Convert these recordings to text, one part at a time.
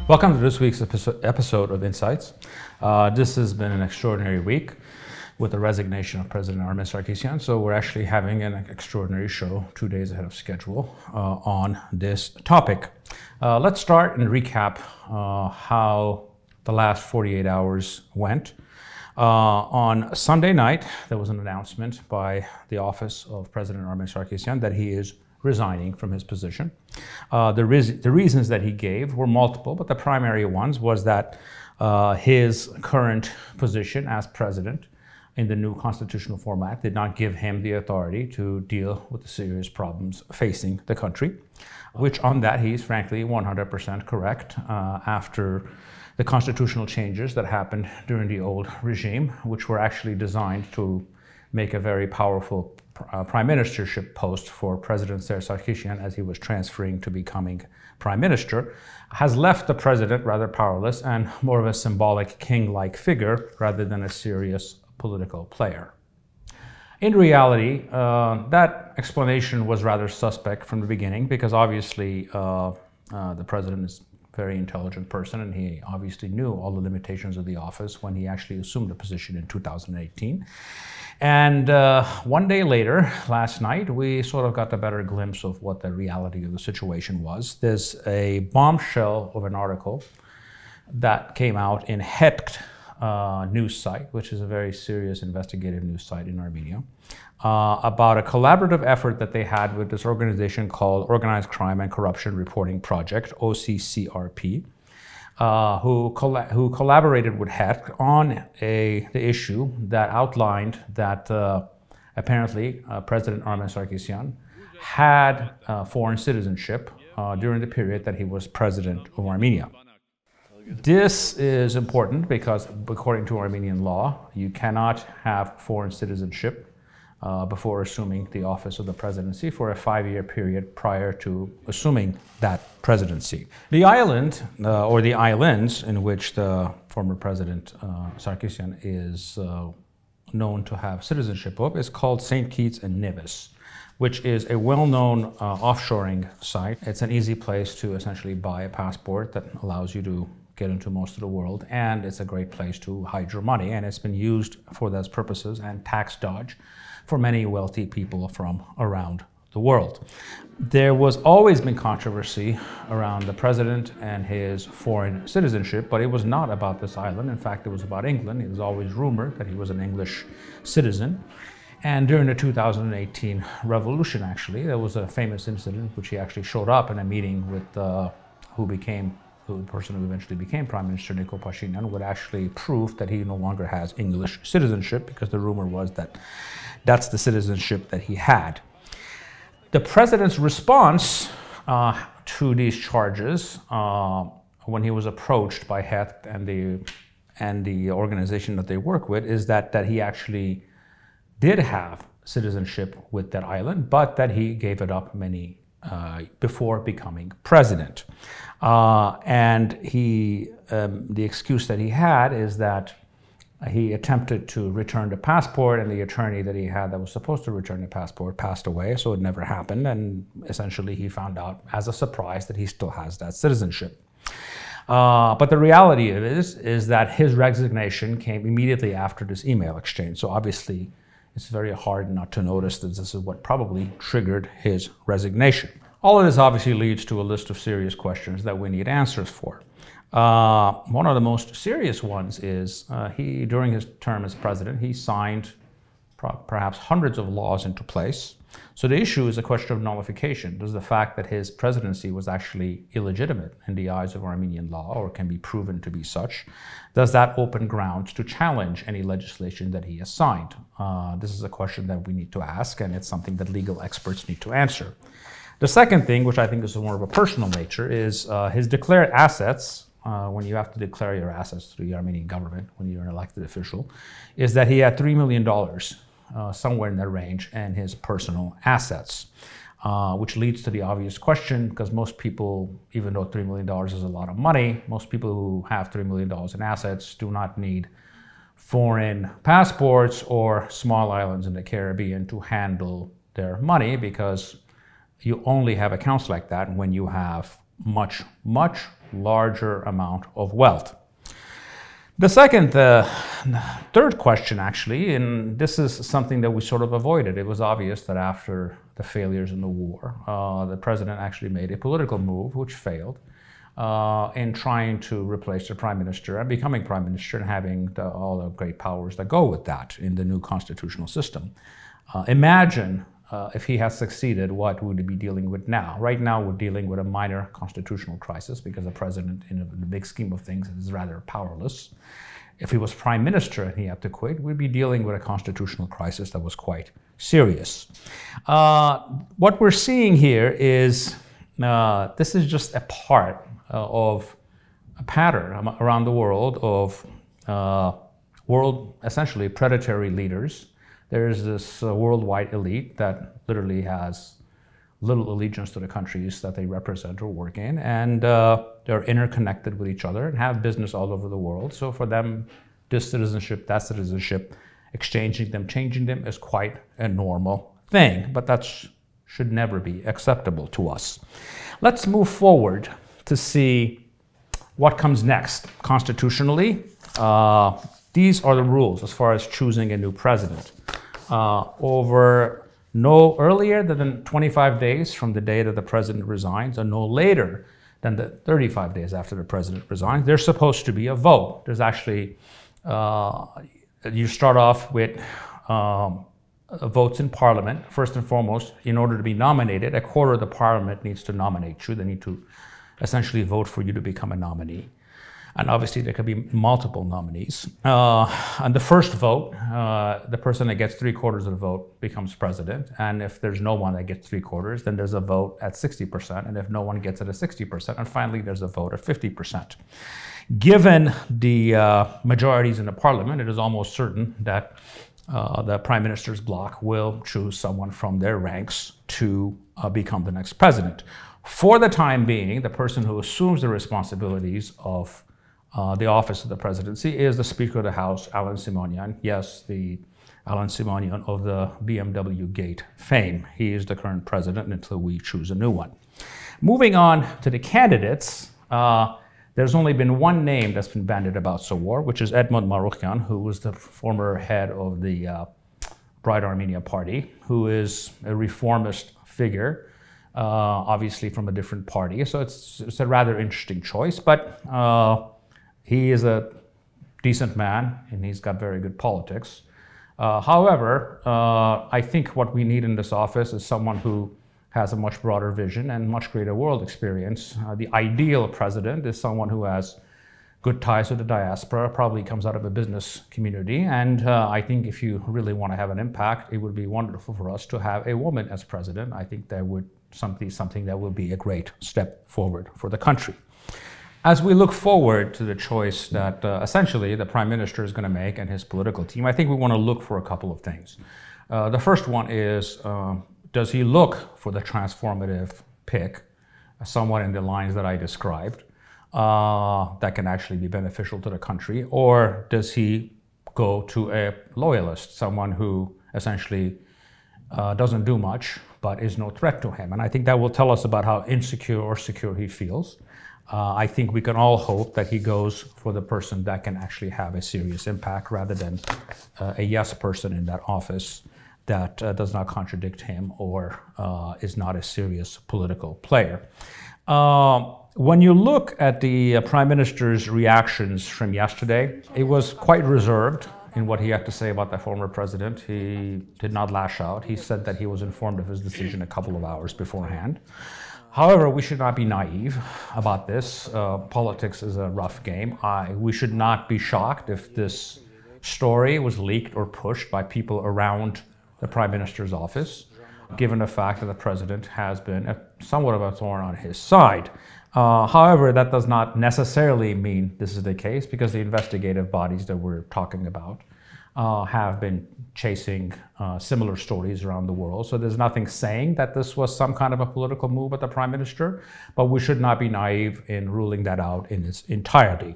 Welcome to this week's episode of Insights. This has been an extraordinary week with the resignation of President Armen Sarkissian. So we're actually having an extraordinary show 2 days ahead of schedule on this topic. Let's start and recap how the last 48 hours went. On Sunday night, there was an announcement by the office of President Armen Sarkissian that he is resigning from his position. The reasons that he gave were multiple, but the primary ones was that his current position as president in the new constitutional format did not give him the authority to deal with the serious problems facing the country, which on that he's frankly 100% correct after the constitutional changes that happened during the old regime, which were actually designed to make a very powerful prime ministership post for President Sarkissian as he was transferring to becoming prime minister, has left the president rather powerless and more of a symbolic king-like figure rather than a serious political player. In reality, that explanation was rather suspect from the beginning because obviously the president is a very intelligent person and he obviously knew all the limitations of the office when he actually assumed the position in 2018. And one day later, last night, we sort of got a better glimpse of what the reality of the situation was. There's a bombshell of an article that came out in Het news site, which is a very serious investigative news site in Armenia, about a collaborative effort that they had with this organization called Organized Crime and Corruption Reporting Project, OCCRP. Who collaborated with Het on the issue that outlined that apparently President Armen Sarkissian had foreign citizenship during the period that he was president of Armenia. This is important because according to Armenian law, you cannot have foreign citizenship before assuming the office of the presidency for a 5-year period prior to assuming that presidency. The island, or the islands in which the former President Sarkissian is known to have citizenship of is called St. Kitts and Nevis, which is a well-known offshoring site. It's an easy place to essentially buy a passport that allows you to get into most of the world, and it's a great place to hide your money, and it's been used for those purposes and tax dodge for many wealthy people from around the world. There was always been controversy around the president and his foreign citizenship, but it was not about this island. In fact, it was about England. It was always rumored that he was an English citizen. And during the 2018 revolution, actually, there was a famous incident which he actually showed up in a meeting with the person who eventually became Prime Minister, Nikol Pashinyan, would actually prove that he no longer has English citizenship because the rumor was that that's the citizenship that he had. The president's response to these charges when he was approached by Het and the organization that they work with is that he actually did have citizenship with that island, but that he gave it up before becoming president. And the excuse that he had is that he attempted to return the passport and the attorney that he had that was supposed to return the passport passed away, so it never happened. And essentially he found out as a surprise that he still has that citizenship. But the reality of it is that his resignation came immediately after this email exchange. So obviously it's very hard not to notice that this is what probably triggered his resignation. All of this obviously leads to a list of serious questions that we need answers for. One of the most serious ones is during his term as president, he signed perhaps hundreds of laws into place. So the issue is a question of nullification. Does the fact that his presidency was actually illegitimate in the eyes of Armenian law or can be proven to be such, does that open grounds to challenge any legislation that he has signed? This is a question that we need to ask, and it's something that legal experts need to answer. The second thing, which I think is more of a personal nature, is his declared assets, when you have to declare your assets to the Armenian government when you're an elected official, is that he had $3 million, somewhere in that range, in his personal assets, which leads to the obvious question, because most people, even though $3 million is a lot of money, most people who have $3 million in assets do not need foreign passports or small islands in the Caribbean to handle their money, because you only have accounts like that when you have much, much larger amount of wealth. The third question actually, and this is something that we sort of avoided. It was obvious that after the failures in the war, the president actually made a political move, which failed, in trying to replace the prime minister and becoming prime minister and having all the great powers that go with that in the new constitutional system. Imagine if he has succeeded, what would we be dealing with now? Right now, we're dealing with a minor constitutional crisis because the president, in the big scheme of things, is rather powerless. If he was prime minister and he had to quit, we'd be dealing with a constitutional crisis that was quite serious. What we're seeing here is this is just a part of a pattern around the world of essentially predatory leaders. There's this worldwide elite that literally has little allegiance to the countries that they represent or work in, and they're interconnected with each other and have business all over the world. So for them, this citizenship, that citizenship, exchanging them, changing them is quite a normal thing, but that should never be acceptable to us. Let's move forward to see what comes next. Constitutionally, these are the rules as far as choosing a new president. Over no earlier than 25 days from the day that the president resigns, and no later than the 35 days after the president resigns, there's supposed to be a vote. There's actually, you start off with votes in parliament. First and foremost, in order to be nominated, a quarter of the parliament needs to nominate you. They need to essentially vote for you to become a nominee. And obviously there could be multiple nominees. And the first vote, the person that gets 3/4 of the vote becomes president. And if there's no one that gets 3/4, then there's a vote at 60%. And if no one gets it at 60%, and finally there's a vote at 50%. Given the majorities in the parliament, it is almost certain that the prime minister's bloc will choose someone from their ranks to become the next president. For the time being, the person who assumes the responsibilities of the office of the presidency is the Speaker of the House, Alan Simonian. Yes, the Alan Simonian of the BMW Gate fame. He is the current president until we choose a new one. Moving on to the candidates, there's only been one name that's been bandied about so far, which is Edmond Marokyan, who was the former head of the Bright Armenia Party, who is a reformist figure, obviously from a different party. So it's a rather interesting choice, but he is a decent man, and he's got very good politics. However, I think what we need in this office is someone who has a much broader vision and much greater world experience. The ideal president is someone who has good ties with the diaspora, probably comes out of a business community. And I think if you really want to have an impact, it would be wonderful for us to have a woman as president. I think that would something that will be a great step forward for the country. As we look forward to the choice that essentially the prime minister is going to make and his political team, I think we want to look for a couple of things. The first one is, does he look for the transformative pick, somewhat in the lines that I described, that can actually be beneficial to the country, or does he go to a loyalist, someone who essentially doesn't do much but is no threat to him? And I think that will tell us about how insecure or secure he feels. I think we can all hope that he goes for the person that can actually have a serious impact rather than a yes person in that office that does not contradict him or is not a serious political player. When you look at the Prime Minister's reactions from yesterday, it was quite reserved in what he had to say about the former president. He did not lash out. He said that he was informed of his decision a couple of hours beforehand. However, we should not be naive about this. Politics is a rough game. We should not be shocked if this story was leaked or pushed by people around the Prime Minister's office, given the fact that the president has been somewhat of a thorn on his side. However, that does not necessarily mean this is the case, because the investigative bodies that we're talking about have been chasing similar stories around the world. So there's nothing saying that this was some kind of a political move at the Prime Minister, but we should not be naive in ruling that out in its entirety.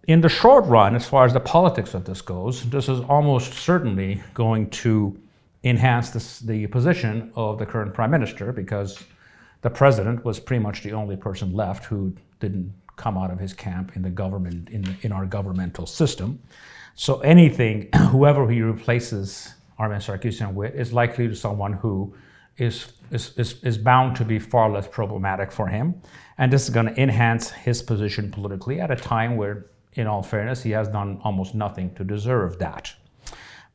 In the short run, as far as the politics of this goes, this is almost certainly going to enhance the position of the current Prime Minister, because the president was pretty much the only person left who didn't come out of his camp in the government, in our governmental system. So anything, whoever he replaces Armen Sarkissian with is likely to someone who is bound to be far less problematic for him. And this is going to enhance his position politically at a time where, in all fairness, he has done almost nothing to deserve that.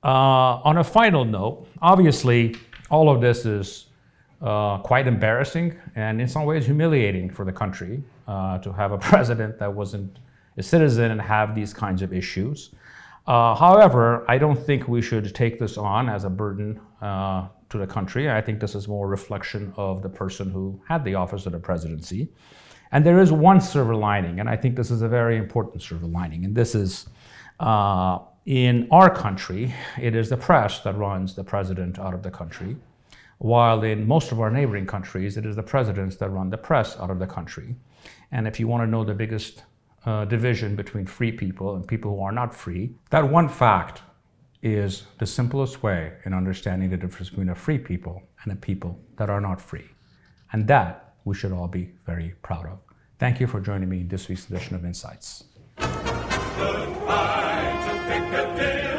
On a final note, obviously, all of this is quite embarrassing and in some ways humiliating for the country to have a president that wasn't a citizen and have these kinds of issues. However, I don't think we should take this on as a burden to the country. I think this is more a reflection of the person who had the office of the presidency. And there is one silver lining, and I think this is a very important silver lining, and this is in our country, it is the press that runs the president out of the country, while in most of our neighboring countries, it is the presidents that run the press out of the country. And if you want to know the biggest division between free people and people who are not free, that one fact is the simplest way in understanding the difference between a free people and a people that are not free. And that we should all be very proud of. Thank you for joining me in this week's edition of Insights. Goodbye to Piccadilly.